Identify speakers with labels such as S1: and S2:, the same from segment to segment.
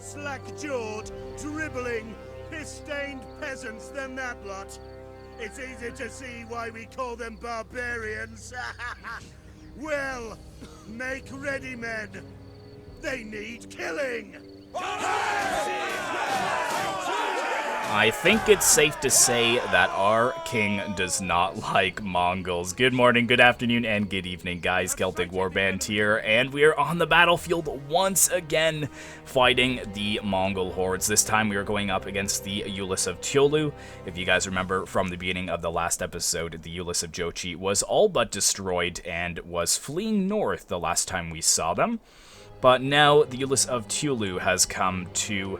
S1: slack-jawed, dribbling, piss-stained peasants than that lot. It's easy to see why we call them barbarians. Well, make ready, men. They need killing!
S2: I think it's safe to say that our king does not like Mongols. Good morning, good afternoon, and good evening, guys. Celtic Warband here, and we are on the battlefield once again fighting the Mongol hordes. This time we are going up against the Ulis of Tyolu. If you guys remember from the beginning of the last episode, the Ulis of Jochi was all but destroyed and was fleeing north the last time we saw them. But now the Ulis of Tyolu has come to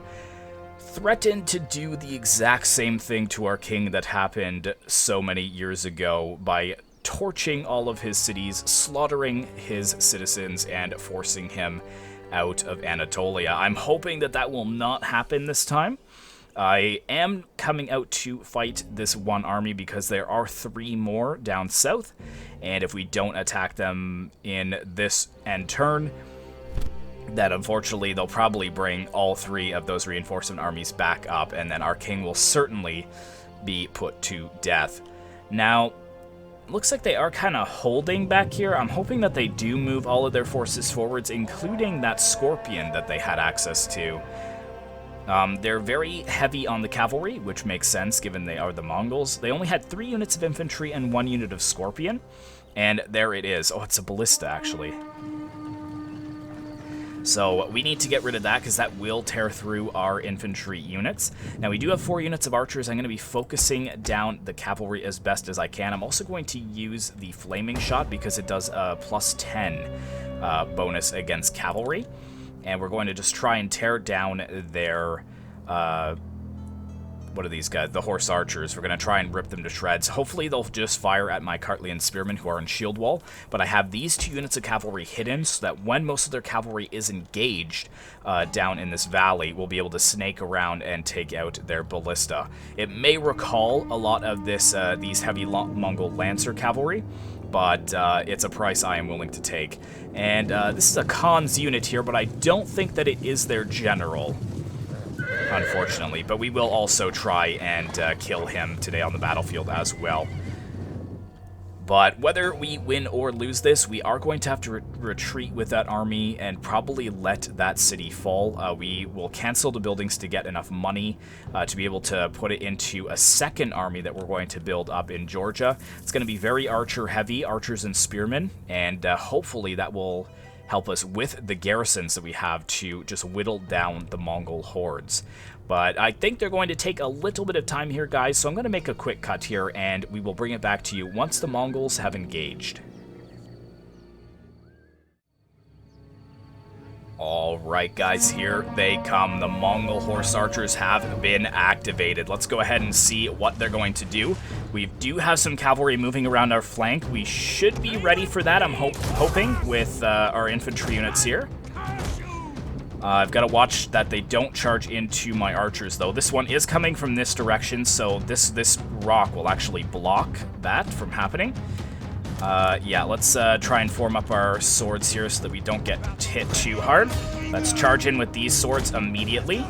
S2: threaten to do the exact same thing to our king that happened so many years ago by torching all of his cities, slaughtering his citizens, and forcing him out of Anatolia. I'm hoping that that will not happen this time. I am coming out to fight this one army because there are 3 more down south, and if we don't attack them in this end turn, that unfortunately they'll probably bring all 3 of those reinforcement armies back up, and then our king will certainly be put to death. Now, looks like they are kind of holding back here. I'm hoping that they do move all of their forces forwards, including that scorpion that they had access to. They're very heavy on the cavalry, which makes sense given they are the Mongols. They only had 3 units of infantry and 1 unit of scorpion, and there it is. Oh, it's a ballista, actually. So we need to get rid of that because that will tear through our infantry units. Now we do have 4 units of archers. I'm going to be focusing down the cavalry as best as I can. I'm also going to use the flaming shot because it does a +10 bonus against cavalry. And we're going to just try and tear down their what are these guys? The horse archers. We're going to try and rip them to shreds. Hopefully they'll just fire at my Cartlian spearmen who are in shield wall, but I have these 2 units of cavalry hidden so that when most of their cavalry is engaged down in this valley, we'll be able to snake around and take out their ballista. It may recall a lot of this these heavy Mongol Lancer cavalry, but it's a price I am willing to take. And this is a Khan's unit here, but I don't think that it is their general, unfortunately, but we will also try and kill him today on the battlefield as well. But whether we win or lose this, we are going to have to retreat with that army and probably let that city fall. We will cancel the buildings to get enough money to be able to put it into a second army that we're going to build up in Georgia. It's going to be very archer heavy, archers and spearmen, and hopefully that will help us with the garrisons that we have to just whittle down the Mongol hordes. But I think they're going to take a little bit of time here, guys, so I'm going to make a quick cut here, and we will bring it back to you once the Mongols have engaged. Alright, guys, here they come. The Mongol horse archers have been activated. Let's go ahead and see what they're going to do. We do have some cavalry moving around our flank. We should be ready for that, I'm hoping, with our infantry units here. I've got to watch that they don't charge into my archers, though. This one is coming from this direction, so this rock will actually block that from happening. Yeah, let's try and form up our swords here so that we don't get hit too hard. Let's charge in with these swords immediately.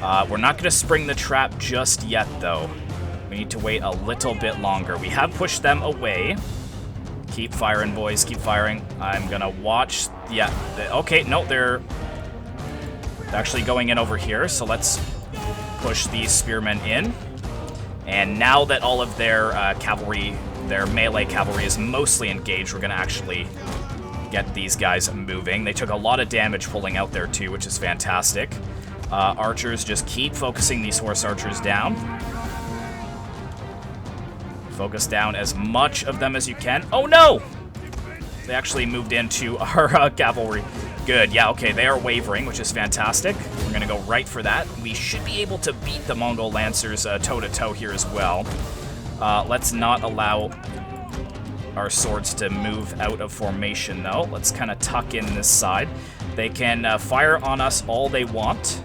S2: We're not going to spring the trap just yet, though. We need to wait a little bit longer. We have pushed them away. Keep firing, boys. Keep firing. I'm going to watch. Yeah. Okay, no, they're actually going in over here, so let's push these spearmen in. And now that all of their cavalry, their melee cavalry is mostly engaged, we're going to actually get these guys moving. They took a lot of damage pulling out there too, which is fantastic. Archers, just keep focusing these horse archers down. Focus down as much of them as you can. Oh no! They actually moved into our cavalry. Good, yeah, okay, they are wavering, which is fantastic. We're going to go right for that. We should be able to beat the Mongol Lancers toe-to-toe here as well. Let's not allow our swords to move out of formation, though. Let's kind of tuck in this side. They can fire on us all they want.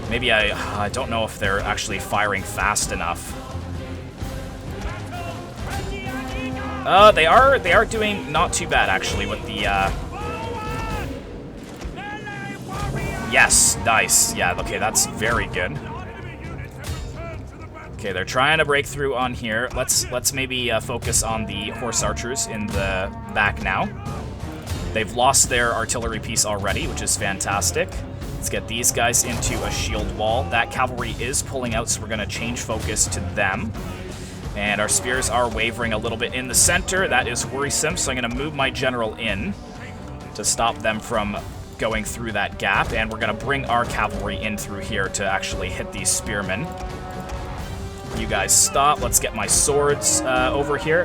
S2: Maybe I don't know if they're actually firing fast enough. They are doing not too bad, actually, with the Yes, nice. Yeah, okay, that's very good. Okay, they're trying to break through on here. Let's maybe focus on the horse archers in the back now. They've lost their artillery piece already, which is fantastic. Let's get these guys into a shield wall. That cavalry is pulling out, so we're going to change focus to them. And our spears are wavering a little bit in the center. That is worrisome, so I'm going to move my general in to stop them from going through that gap. And we're going to bring our cavalry in through here to actually hit these spearmen. You guys stop. Let's get my swords over here.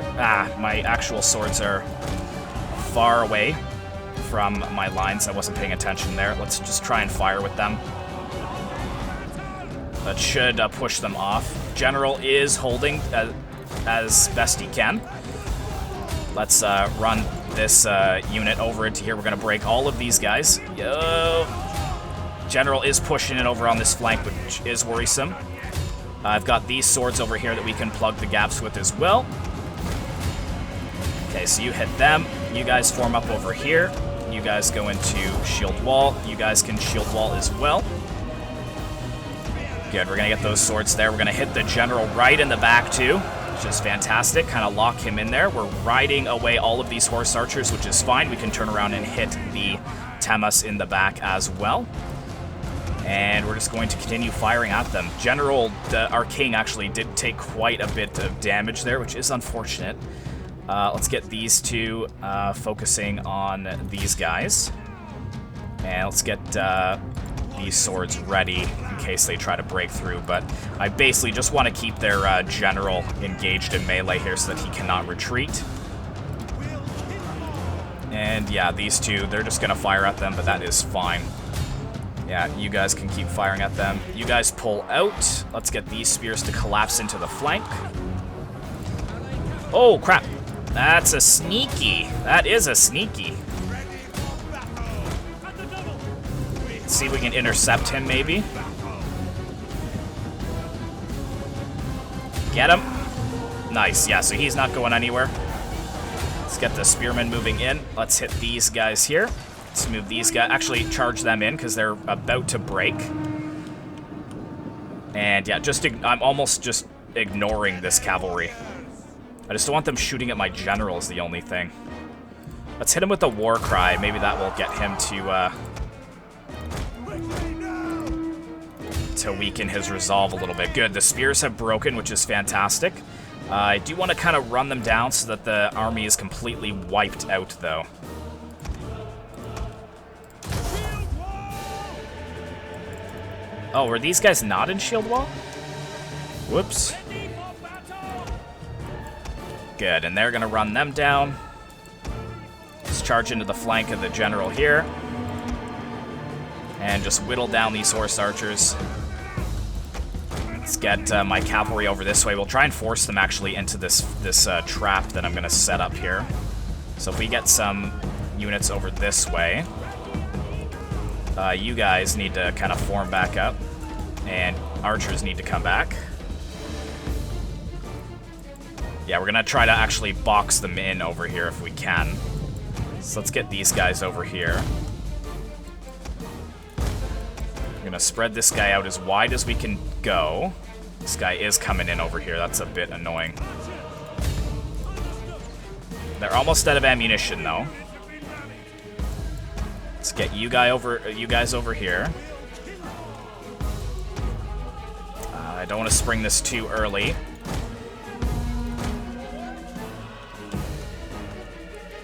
S2: My actual swords are far away from my lines. I wasn't paying attention there. Let's just try and fire with them. That should push them off. General is holding as best he can. Let's run this unit over into here. We're going to break all of these guys. Yo! General is pushing it over on this flank, which is worrisome. I've got these swords over here that we can plug the gaps with as well. Okay, so you hit them. You guys form up over here. You guys go into shield wall. You guys can shield wall as well. Good, we're going to get those swords there. We're going to hit the general right in the back too, which is fantastic. Kind of lock him in there. We're riding away all of these horse archers, which is fine. We can turn around and hit the Temas in the back as well. And we're just going to continue firing at them. General, our king, actually did take quite a bit of damage there, which is unfortunate. Let's get these two focusing on these guys. And let's get these swords ready in case they try to break through. But I basically just want to keep their general engaged in melee here so that he cannot retreat. And yeah, these two, they're just going to fire at them, but that is fine. Yeah, you guys can keep firing at them. You guys pull out. Let's get these spears to collapse into the flank. Oh, crap. That's a sneaky. That is a sneaky. Let's see if we can intercept him, maybe. Get him. Nice. Yeah, so he's not going anywhere. Let's get the spearmen moving in. Let's hit these guys here. Let's move these guys. Actually, charge them in because they're about to break. And yeah, I'm almost just ignoring this cavalry. I just don't want them shooting at my general is the only thing. Let's hit him with the war cry. Maybe that will get him to weaken his resolve a little bit. Good. The spears have broken, which is fantastic. I do want to kind of run them down so that the army is completely wiped out, though. Oh, were these guys not in shield wall? Whoops. Good, and they're going to run them down. Let's charge into the flank of the general here. And just whittle down these horse archers. Let's get my cavalry over this way. We'll try and force them actually into this trap that I'm going to set up here. So if we get some units over this way, you guys need to kind of form back up. And archers need to come back. Yeah, we're going to try to actually box them in over here if we can. So let's get these guys over here. We're going to spread this guy out as wide as we can go. This guy is coming in over here. That's a bit annoying. They're almost out of ammunition, though. Let's get you guys over here. I don't want to spring this too early.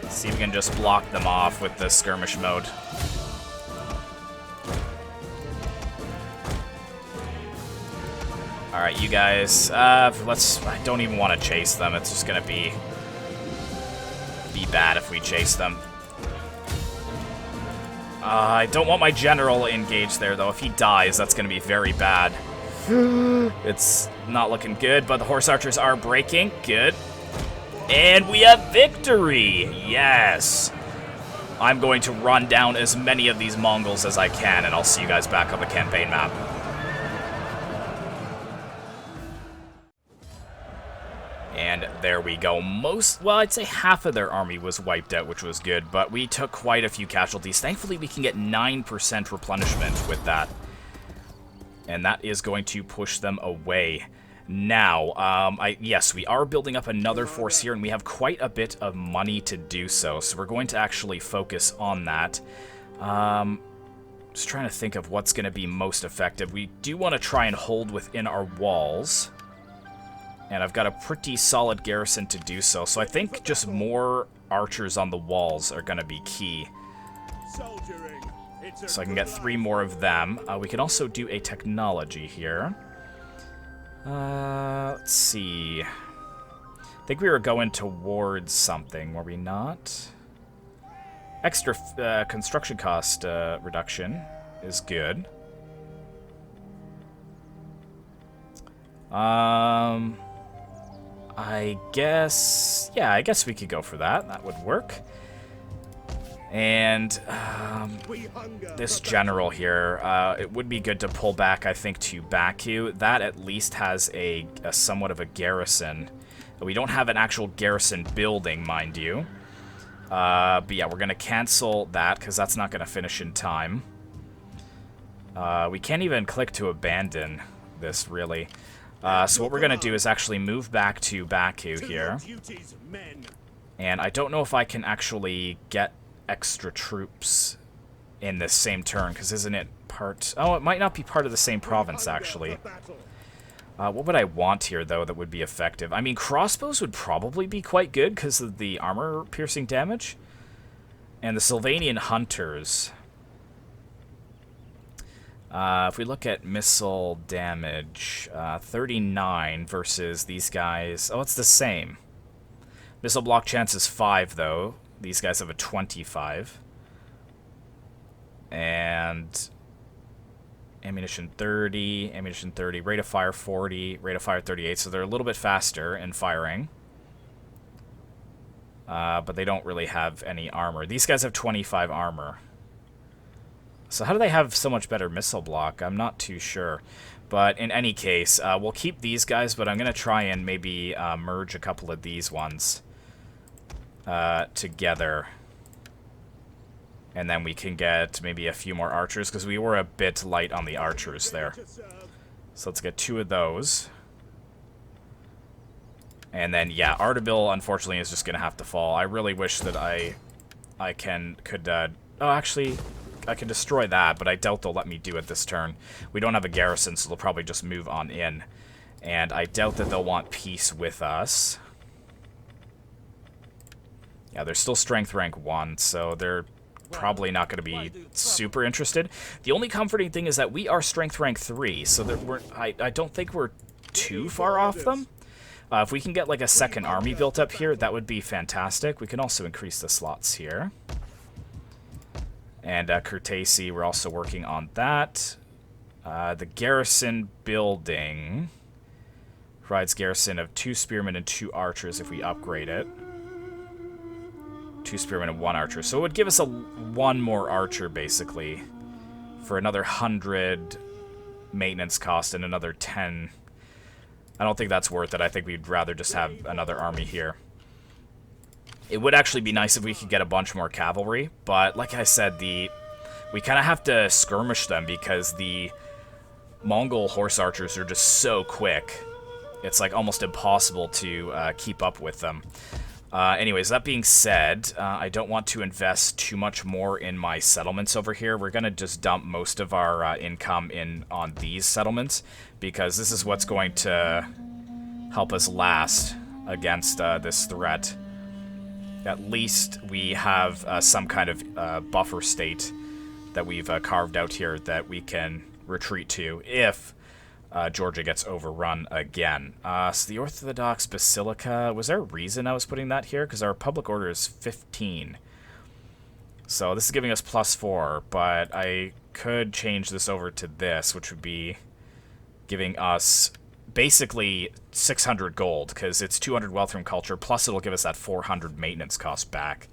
S2: See if we can just block them off with the skirmish mode. Alright, you guys, I don't even want to chase them. It's just gonna be bad if we chase them. I don't want my general engaged there, though. If he dies, that's gonna be very bad. It's not looking good, but the horse archers are breaking. Good. And we have victory! Yes! I'm going to run down as many of these Mongols as I can, and I'll see you guys back on the campaign map. And There we go. Well, I'd say half of their army was wiped out, which was good, but we took quite a few casualties. Thankfully, we can get 9% replenishment with that. And that is going to push them away. Now, yes, we are building up another force here, and we have quite a bit of money to do so. So we're going to actually focus on that. Just trying to think of what's going to be most effective. We do want to try and hold within our walls. And I've got a pretty solid garrison to do so. So I think just more archers on the walls are going to be key. So I can get 3 more of them. We can also do a technology here. Let's see. I think we were going towards something, were we not? Extra construction cost reduction is good. I guess... yeah, I guess we could go for that. That would work. And this general here, it would be good to pull back, I think, to Baku. That at least has a somewhat of a garrison. We don't have an actual garrison building, mind you. But yeah, we're going to cancel that because that's not going to finish in time. We can't even click to abandon this, really. So what we're going to do is actually move back to Baku here. And I don't know if I can actually get extra troops in this same turn, because isn't it part... oh, it might not be part of the same province, actually. What would I want here, though, that would be effective? I mean, crossbows would probably be quite good because of the armor-piercing damage. And the Sylvanian hunters... if we look at missile damage, 39 versus these guys... oh, it's the same. Missile block chance is 5, though. These guys have a 25. And... ammunition 30, rate of fire 40, rate of fire 38, so they're a little bit faster in firing. But they don't really have any armor. These guys have 25 armor. So how do they have so much better missile block? I'm not too sure. But in any case, we'll keep these guys, but I'm going to try and maybe merge a couple of these ones together. And then we can get maybe a few more archers, because we were a bit light on the archers there. So let's get 2 of those. And then, yeah, Ardabil, unfortunately, is just going to have to fall. I really wish that I could... oh, actually, I can destroy that, but I doubt they'll let me do it this turn. We don't have a garrison, so they'll probably just move on in. And I doubt that they'll want peace with us. Yeah, they're still strength rank 1, so they're probably not going to be super interested. The only comforting thing is that we are strength rank 3, so that I don't think we're too far off them. If we can get like a second army built up here, that would be fantastic. We can also increase the slots here. And Kurtesi, we're also working on that. The garrison building provides garrison of 2 spearmen and 2 archers if we upgrade it. 2 spearmen and 1 archer. So it would give us 1 more archer, basically, for another 100 maintenance cost and another 10. I don't think that's worth it. I think we'd rather just have another army here. It would actually be nice if we could get a bunch more cavalry, but like I said, we kind of have to skirmish them because the Mongol horse archers are just so quick. It's like almost impossible to keep up with them. Anyways, that being said, I don't want to invest too much more in my settlements over here. We're going to just dump most of our income in on these settlements, because this is what's going to help us last against this threat. At least we have some kind of buffer state that we've carved out here that we can retreat to if Georgia gets overrun again. So the Orthodox Basilica, was there a reason I was putting that here? Because our public order is 15. So this is giving us +4, but I could change this over to this, which would be giving us basically 600 gold, because it's 200 wealth from culture, plus it'll give us that 400 maintenance cost back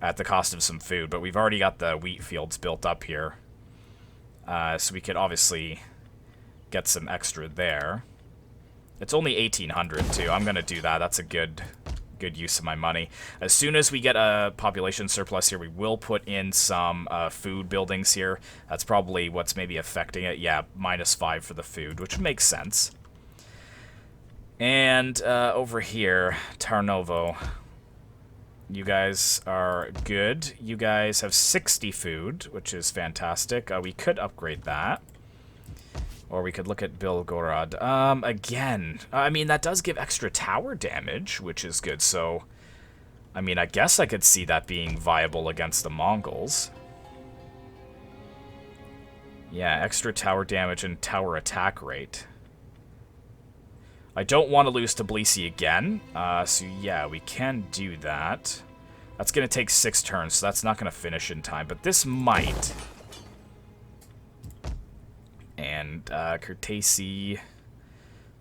S2: at the cost of some food. But we've already got the wheat fields built up here, so we could obviously get some extra there. It's only 1,800 too. I'm gonna do that. That's a good use of my money. As soon as we get a population surplus here, we will put in some food buildings here. That's probably what's maybe affecting it. Yeah, -5 for the food, which makes sense. And over here, Tarnovo. You guys are good. You guys have 60 food, which is fantastic. We could upgrade that. Or we could look at Bilgorod. Again, I mean, that does give extra tower damage, which is good. So, I mean, I guess I could see that being viable against the Mongols. Yeah, extra tower damage and tower attack rate. I don't want to lose Tbilisi again. So, yeah, we can do that. That's going to take 6 turns, so that's not going to finish in time. But this might... And Kurtesi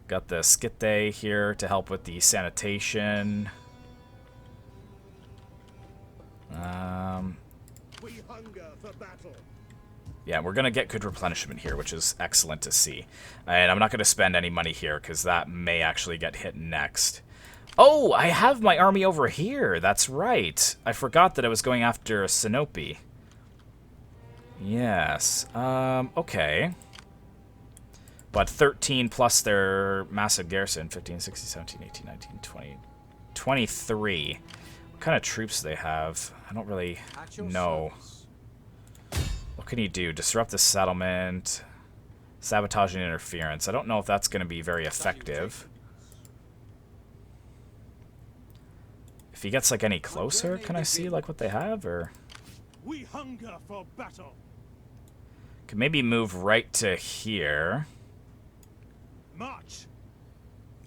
S2: got the Skitte here to help with the sanitation.
S1: We hunger for battle.
S2: Yeah, we're going to get good replenishment here, which is excellent to see. And I'm not going to spend any money here, because that may actually get hit next. Oh, I have my army over here. That's right. I forgot that I was going after Sinope. Yes. Okay. But 13 plus their massive garrison, 15, 16, 17, 18, 19, 20, 23. What kind of troops do they have? I don't really know. What can you do? Disrupt the settlement, sabotage and interference. I don't know if that's going to be very effective. If he gets like any closer, can I see like what they have, or?
S1: We hunger for battle.
S2: Could maybe move right to here.
S1: March.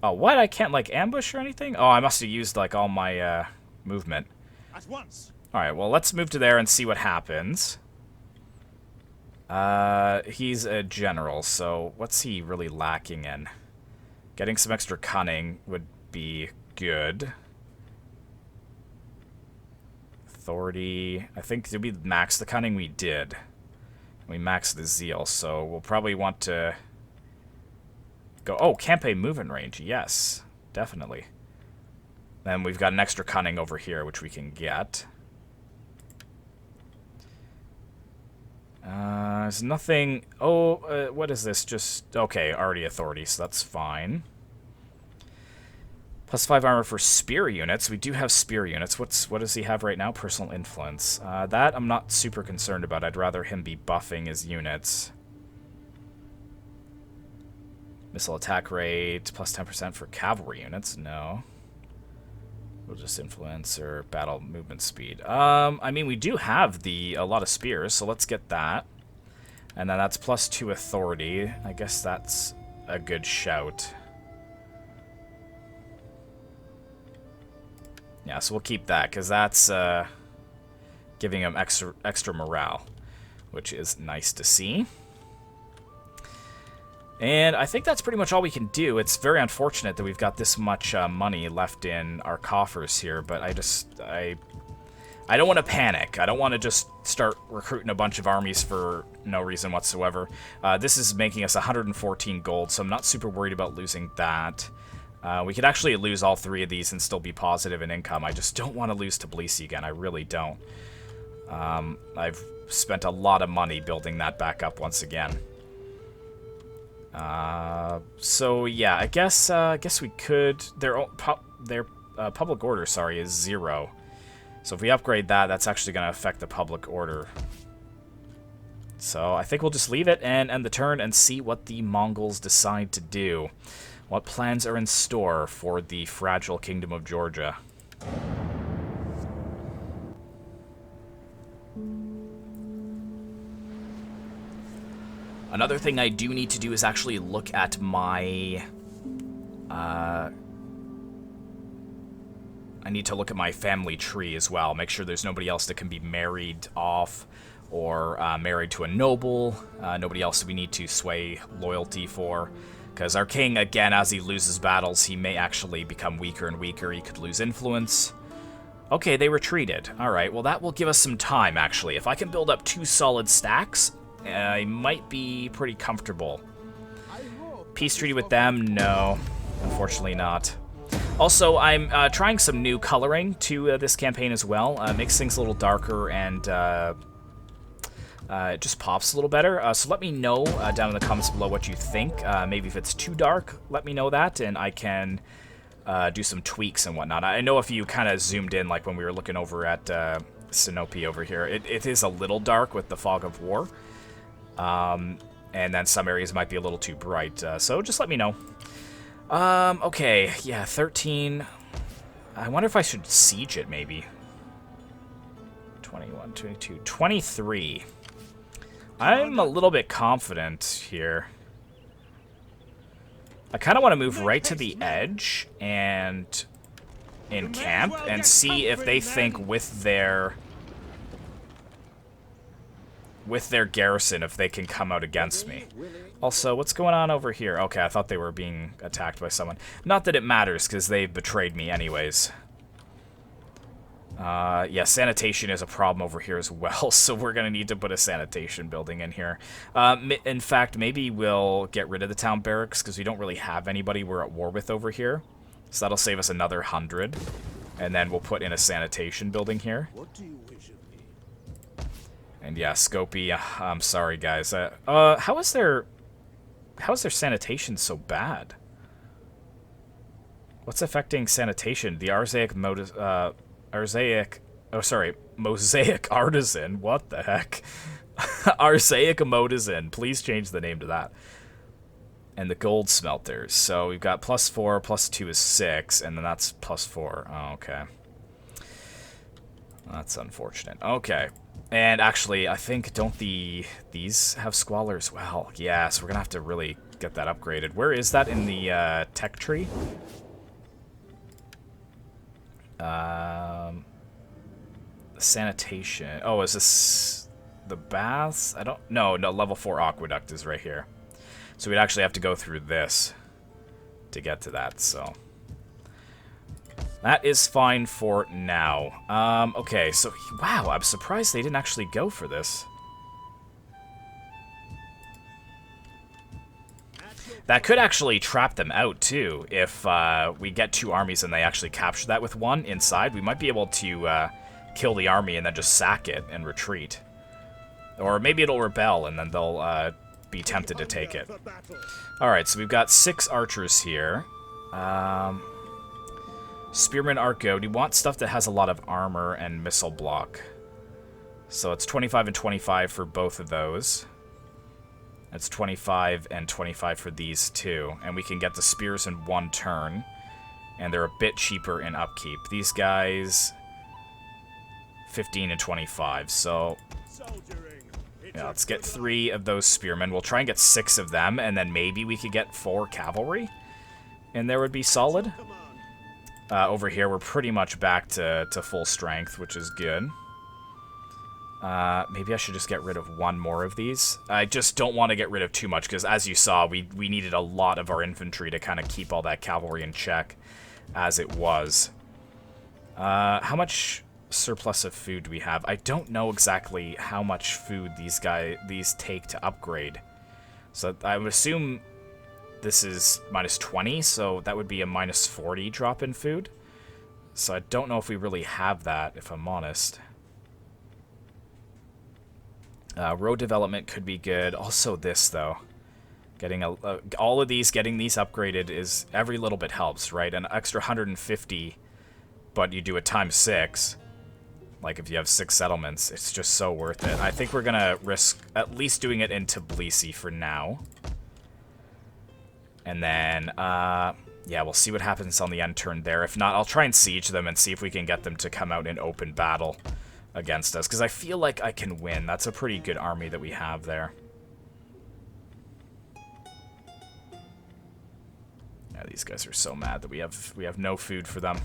S2: Oh, what? I can't, like, ambush or anything? Oh, I must have used, like, all my, movement.
S1: At once.
S2: Alright, well, let's move to there and see what happens. He's a general, so what's he really lacking in? Getting some extra cunning would be good. Authority. I think, did we max the cunning? We did. We maxed the zeal, so we'll probably want to... go. Oh, campaign movement range. Yes, definitely. Then we've got an extra cunning over here, which we can get. There's nothing... Oh, what is this? Just... Okay, already authority, so that's fine. +5 armor for spear units. We do have spear units. What does he have right now? Personal influence. That I'm not super concerned about. I'd rather him be buffing his units. Missile attack rate, +10% for cavalry units. No. We'll just influence or battle movement speed. I mean, we do have a lot of spears, so let's get that. And then that's +2 authority. I guess that's a good shout. Yeah, so we'll keep that, because that's giving him extra morale, which is nice to see. And I think that's pretty much all we can do. It's very unfortunate that we've got this much money left in our coffers here, but I don't want to panic. I don't want to just start recruiting a bunch of armies for no reason whatsoever. This is making us 114 gold, so I'm not super worried about losing that. We could actually lose all 3 of these and still be positive in income. I just don't want to lose Tbilisi again. I really don't. I've spent a lot of money building that back up once again. So yeah, I guess we could. Their public order, sorry, is 0. So if we upgrade that, that's actually going to affect the public order. So I think we'll just leave it and end the turn and see what the Mongols decide to do. What plans are in store for the fragile Kingdom of Georgia? Another thing I do need to do is actually look at my... I need to look at my family tree as well. Make sure there's nobody else that can be married off or married to a noble. Nobody else we need to sway loyalty for. Because our king, again, as he loses battles, he may actually become weaker and weaker. He could lose influence. Okay, they retreated. Alright, well that will give us some time, actually. If I can build up 2 solid stacks, I might be pretty comfortable. Peace treaty with them? No. Unfortunately not. Also, I'm trying some new coloring to this campaign as well. Makes things a little darker and it just pops a little better. So let me know down in the comments below what you think. Maybe if it's too dark, let me know that, and I can do some tweaks and whatnot. I know if you kind of zoomed in, like when we were looking over at Sinope over here, it is a little dark with the fog of war. And then some areas might be a little too bright. So just let me know. Okay, yeah, 13. I wonder if I should siege it, maybe. 21, 22, 23. I'm a little bit confident here. I kind of want to move right to the edge and in camp and see if they think with their garrison if they can come out against me. Also, what's going on over here? Okay, I thought they were being attacked by someone. Not that it matters, because they've betrayed me anyways. Yeah, sanitation is a problem over here as well, so we're going to need to put a sanitation building in here. In fact, maybe we'll get rid of the town barracks, because we don't really have anybody we're at war with over here. So that'll save us another 100. And then we'll put in a sanitation building here.
S1: What do you wish of me?
S2: And yeah, Scopy, I'm sorry, guys. How is their sanitation so bad? What's affecting sanitation? The Mosaic Artisan. What the heck? Arsaic Artisan. Please change the name to that. And the gold smelters. So we've got +4, +2 is 6, and then that's +4. Oh, okay. That's unfortunate. Okay. And actually, I think, don't these have squalor as well? Yeah, so we're going to have to really get that upgraded. Where is that in the tech tree? Sanitation. Oh, is this the baths? I don't... No, level 4 aqueduct is right here. So we'd actually have to go through this to get to that, so... That is fine for now. Okay, so... Wow, I'm surprised they didn't actually go for this. That could actually trap them out, too. If we get 2 armies and they actually capture that with 1 inside, we might be able to kill the army and then just sack it and retreat. Or maybe it'll rebel and then they'll be tempted to take it. Alright, so we've got 6 archers here. Spearmen are good. We want stuff that has a lot of armor and missile block. So it's 25 and 25 for both of those. It's 25 and 25 for these two. And we can get the spears in 1 turn. And they're a bit cheaper in upkeep. These guys, 15 and 25. So, yeah, let's get 3 of those spearmen. We'll try and get 6 of them. And then maybe we could get 4 cavalry. And there would be solid. Over here, we're pretty much back to full strength, which is good. Maybe I should just get rid of 1 more of these. I just don't want to get rid of too much, because as you saw, we needed a lot of our infantry to kind of keep all that cavalry in check as it was. How much surplus of food do we have? I don't know exactly how much food these take to upgrade. So I would assume this is -20, so that would be a -40 drop in food. So I don't know if we really have that, if I'm honest. Road development could be good. Also this, though. Getting all of these, getting these upgraded is every little bit helps, right? An extra 150, but you do it times 6. Like if you have 6 settlements, it's just so worth it. I think we're going to risk at least doing it in Tbilisi for now. And then, yeah, we'll see what happens on the end turn there. If not, I'll try and siege them and see if we can get them to come out in open battle against us, because I feel like I can win. That's a pretty good army that we have there. Yeah, these guys are so mad that we have no food for them.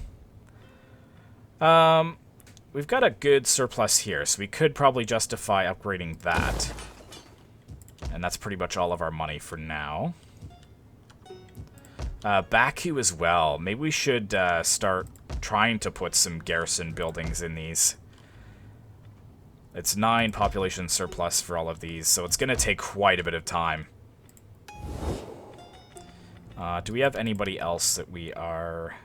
S2: We've got a good surplus here, so we could probably justify upgrading that. And that's pretty much all of our money for now. Baku as well. Maybe we should start trying to put some garrison buildings in these. It's 9 population surplus for all of these, so it's going to take quite a bit of time. Do we have anybody else that we are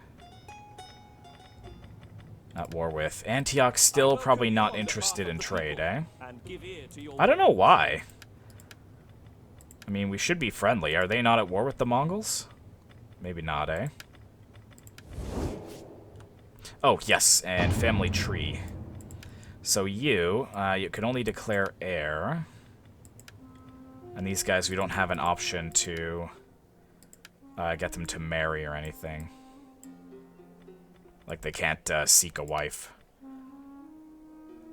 S2: at war with? Antioch's still probably not interested in trade, eh? I don't know why. I mean, we should be friendly. Are they not at war with the Mongols? Maybe not, eh? Oh, yes, and family tree. So you can only declare heir. And these guys, we don't have an option to get them to marry or anything. Like, they can't seek a wife.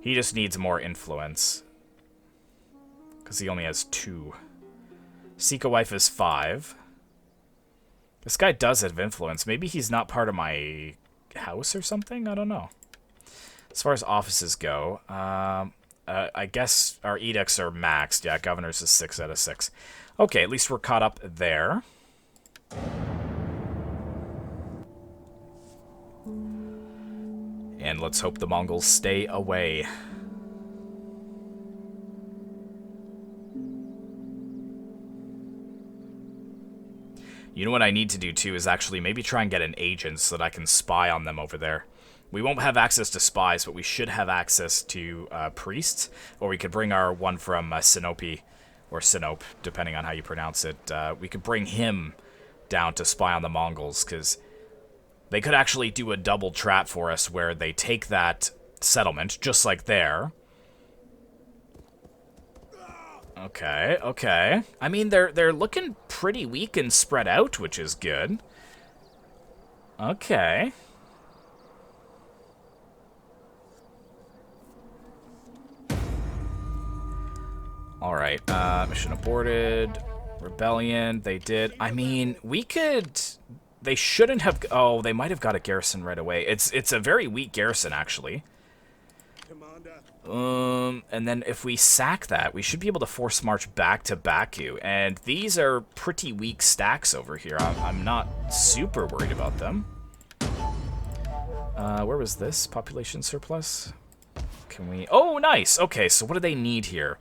S2: He just needs more influence. Because he only has 2. Seek a wife is 5. This guy does have influence. Maybe he's not part of my house or something? I don't know. As far as offices go, I guess our edicts are maxed. Yeah, governors is 6 out of 6. Okay, at least we're caught up there. And let's hope the Mongols stay away. You know what I need to do, too, is actually maybe try and get an agent so that I can spy on them over there. We won't have access to spies, but we should have access to priests. Or we could bring our one from Sinope, or Sinope, depending on how you pronounce it. We could bring him down to spy on the Mongols, because they could actually do a double trap for us where they take that settlement, just like there. Okay, okay. I mean, they're looking pretty weak and spread out, which is good. Okay. Alright, mission aborted. Rebellion, they did. I mean, we could... They shouldn't have... Oh, they might have got a garrison right away. It's a very weak garrison, actually. And then if we sack that, we should be able to force march back to Baku. And these are pretty weak stacks over here. I'm not super worried about them. Where was this? Population surplus? Can we... Oh, nice! Okay, so what do they need here?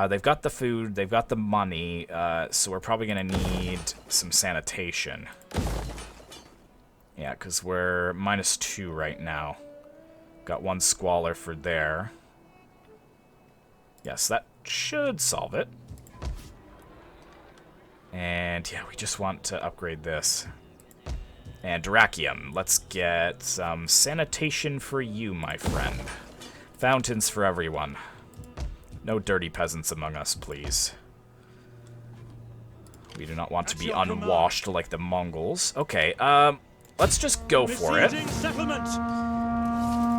S2: They've got the food, they've got the money, so we're probably going to need some sanitation. Yeah, because we're -2 right now. Got 1 squalor for there. Yes, that should solve it. And yeah, we just want to upgrade this. And Durakium, let's get some sanitation for you, my friend. Fountains for everyone. No dirty peasants among us, please. We do not want to be unwashed like the Mongols. Okay, let's just go for it.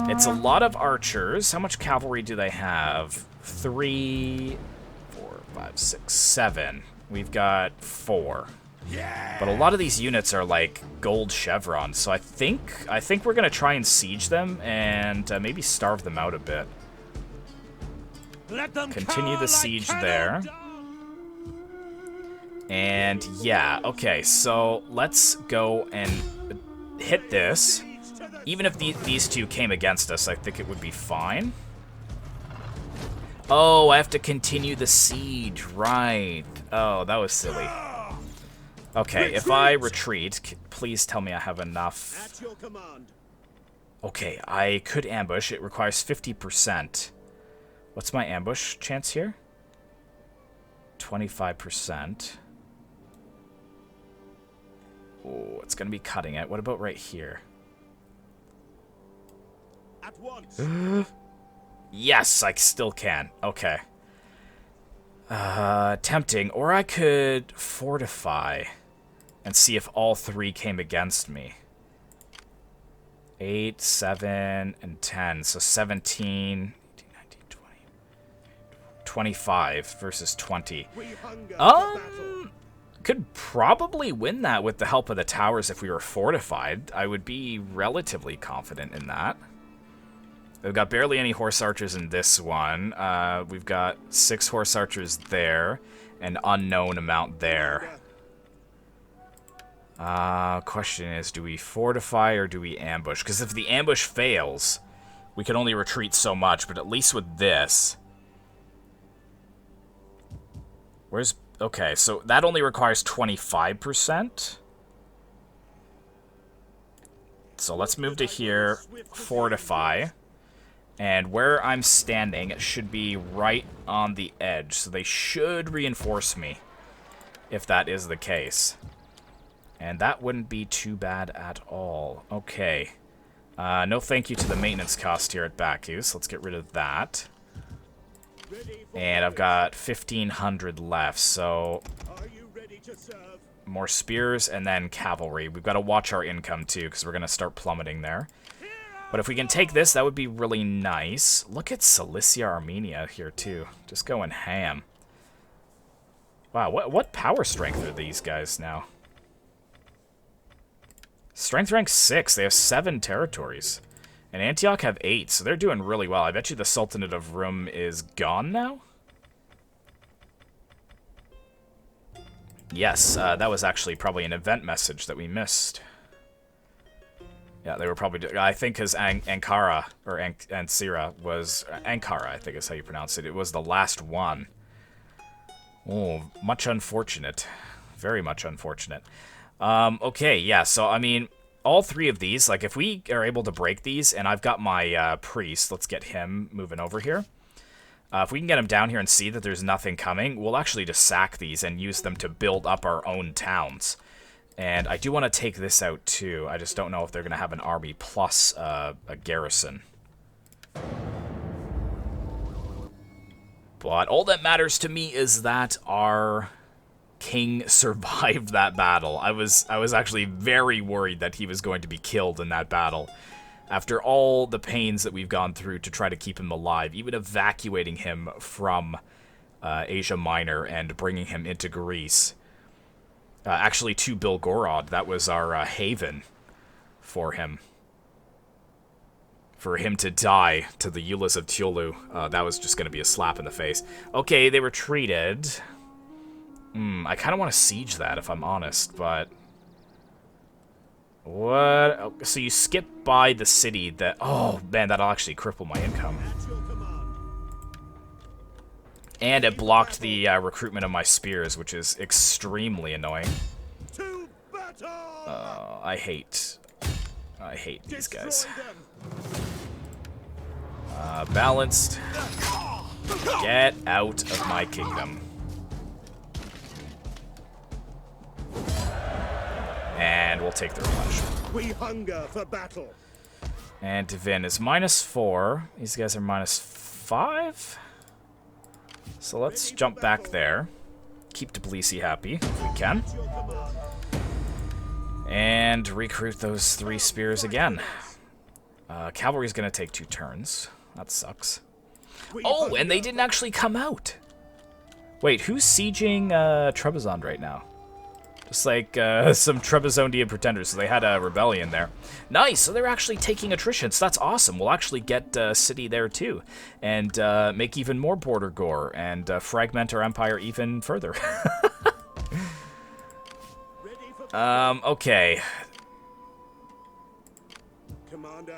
S2: It's a lot of archers. How much cavalry do they have? 3, 4, 5, 6, 7. We've got 4. But a lot of these units are like gold chevrons, so I think we're gonna try and siege them and maybe starve them out a bit. Continue the siege there. And yeah, okay, so let's go and hit this. Even if these two came against us, I think it would be fine. Oh, I have to continue the siege, right. Oh, that was silly. Okay, if I retreat, please tell me I have enough. Okay, I could ambush. It requires 50%. What's my ambush chance here? 25%. Oh, it's going to be cutting it. What about right here?
S1: At once.
S2: Yes, I still can. Okay. Tempting. Or I could fortify and see if all 3 came against me. 8, 7, and 10. So 17, 18, 19, 20, 25 versus 20. Could probably win that with the help of the towers if we were fortified. I would be relatively confident in that. We've got barely any horse archers in this one. We've got 6 horse archers there, an unknown amount there. Question is, do we fortify or do we ambush? Because if the ambush fails, we can only retreat so much, but at least with this... Where's Okay, so that only requires 25%. So let's move to here, fortify. And where I'm standing should be right on the edge, so they should reinforce me, if that is the case. And that wouldn't be too bad at all. Okay. No thank you to the maintenance cost here at Baku's. Let's get rid of that. And I've got 1,500 left, so... more spears and then cavalry. We've got to watch our income, too, because we're going to start plummeting there. But if we can take this, that would be really nice. Look at Cilicia, Armenia here, too. Just going ham. Wow, what power strength are these guys now? Strength rank 6. They have 7 territories. And Antioch have 8, so they're doing really well. I bet you the Sultanate of Rum is gone now? Yes, that was actually probably an event message that we missed. Yeah, they were probably... I think because Ankara, or Ankara was... Ankara, I think is how you pronounce it. It was the last one. Oh, much unfortunate. Very much unfortunate. Okay, yeah, so, I mean, all 3 of these, like, if we are able to break these, and I've got my priest, let's get him moving over here. If we can get him down here and see that there's nothing coming, we'll actually just sack these and use them to build up our own towns. And I do want to take this out, too. I just don't know if they're going to have an army plus a garrison. But all that matters to me is that our king survived that battle. I was actually very worried that he was going to be killed in that battle. After all the pains that we've gone through to try to keep him alive, even evacuating him from Asia Minor and bringing him into Greece. Actually, to Bilgorod, that was our haven for him. For him to die to the Yulas of Tiolu, that was just going to be a slap in the face. Okay, they retreated. I kind of want to siege that, if I'm honest, but... What? Oh, so you skip by the city that... Oh, man, that'll actually cripple my income. And it blocked the recruitment of my spears, which is extremely annoying. I hate these guys. Balanced. Get out of my kingdom. And we'll take the replenishment.
S1: We hunger for battle.
S2: And Divin is -4. These guys are -5. So let's jump back there. Keep Tbilisi happy if we can. And recruit those 3 spears again. Cavalry's gonna take 2 turns. That sucks. Oh, and they didn't actually come out. Wait, who's sieging Trebizond right now? Just like some Trebizondian pretenders. So they had a rebellion there. Nice, so they're actually taking attrition. So that's awesome. We'll actually get a city there too. And make even more border gore. And fragment our empire even further. Okay.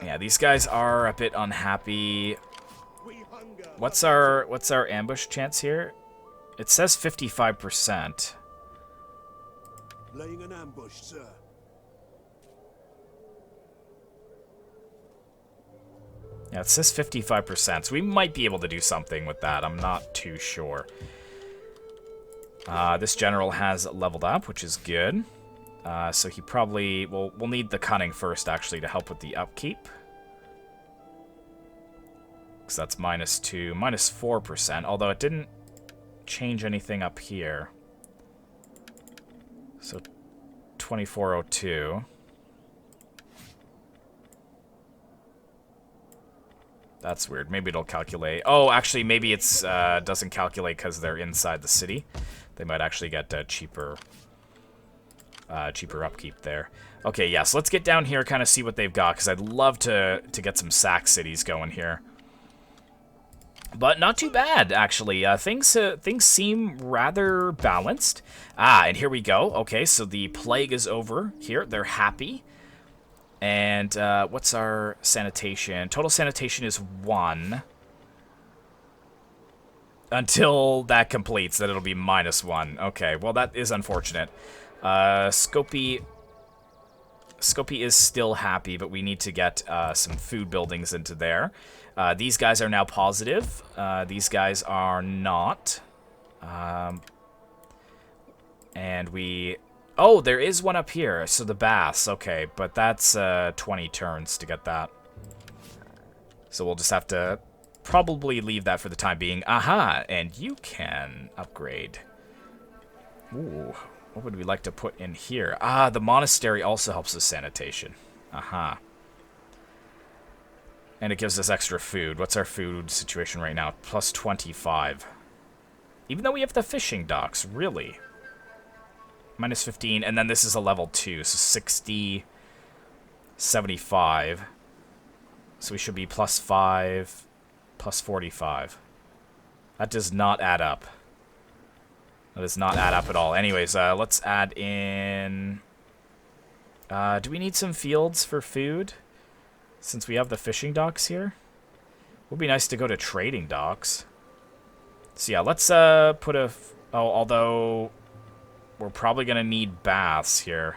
S2: Yeah, these guys are a bit unhappy. What's our ambush chance here? It says 55%.
S1: Laying an ambush, sir.
S2: Yeah, it says 55%, so we might be able to do something with that. I'm not too sure. This general has leveled up, which is good. So he probably... We'll need the cunning first, actually, to help with the upkeep. Because that's -2, -4%, although it didn't change anything up here. So 2402. That's weird. Maybe it'll calculate. Oh, actually, maybe it's doesn't calculate because they're inside the city. They might actually get cheaper upkeep there. Okay, yes. Yeah, so let's get down here, kind of see what they've got, because I'd love to get some sack cities going here. But not too bad, actually. Things seem rather balanced. And here we go. Okay, so the plague is over here. They're happy. And what's our sanitation? Total sanitation is 1. until that completes, then it'll be -1. Okay, well, that is unfortunate. Scopy is still happy, but we need to get some food buildings into there. These guys are now positive. These guys are not. And we... Oh, there is one up here. So the baths. Okay, but that's 20 turns to get that. So we'll just have to probably leave that for the time being. Aha! And you can upgrade. Ooh, what would we like to put in here? Ah, the monastery also helps with sanitation. Aha. And it gives us extra food. What's our food situation right now? Plus 25. Even though we have the fishing docks, really? -15, and then this is a level 2, so 60, 75. So we should be +5, +45. That does not add up. That does not add up at all. Anyways, let's add in... do we need some fields for food? Since we have the fishing docks here? It would be nice to go to trading docks. So yeah, let's put a... Oh, although... We're probably going to need baths here.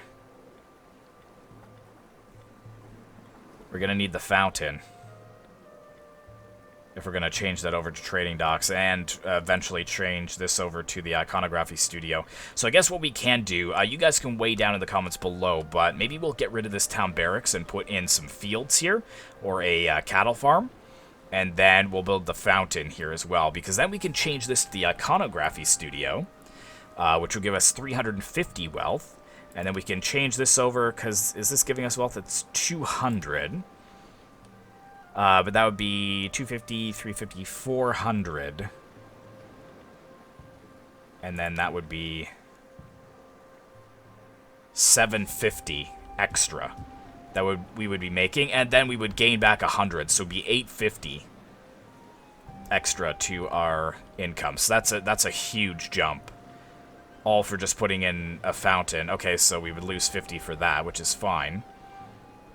S2: We're going to need the fountain. If we're going to change that over to trading docks and eventually change this over to the iconography studio. So I guess what we can do, you guys can weigh down in the comments below, but maybe we'll get rid of this town barracks and put in some fields here, or a cattle farm. And then we'll build the fountain here as well, because then we can change this to the iconography studio. Which will give us 350 wealth. And then we can change this over, because is this giving us wealth? It's 200. But that would be 250, 350, 400. And then that would be 750 extra that we would be making. And then we would gain back 100, so it would be 850 extra to our income. So that's a huge jump. All for just putting in a fountain. Okay, so we would lose 50 for that, which is fine.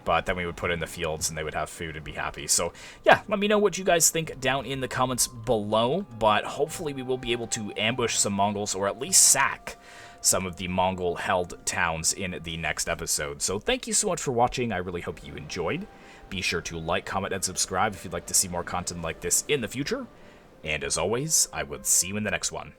S2: But then we would put in the fields and they would have food and be happy. So, yeah, let me know what you guys think down in the comments below. But hopefully we will be able to ambush some Mongols, or at least sack some of the Mongol-held towns in the next episode. So thank you so much for watching. I really hope you enjoyed. Be sure to like, comment, and subscribe if you'd like to see more content like this in the future. And as always, I will see you in the next one.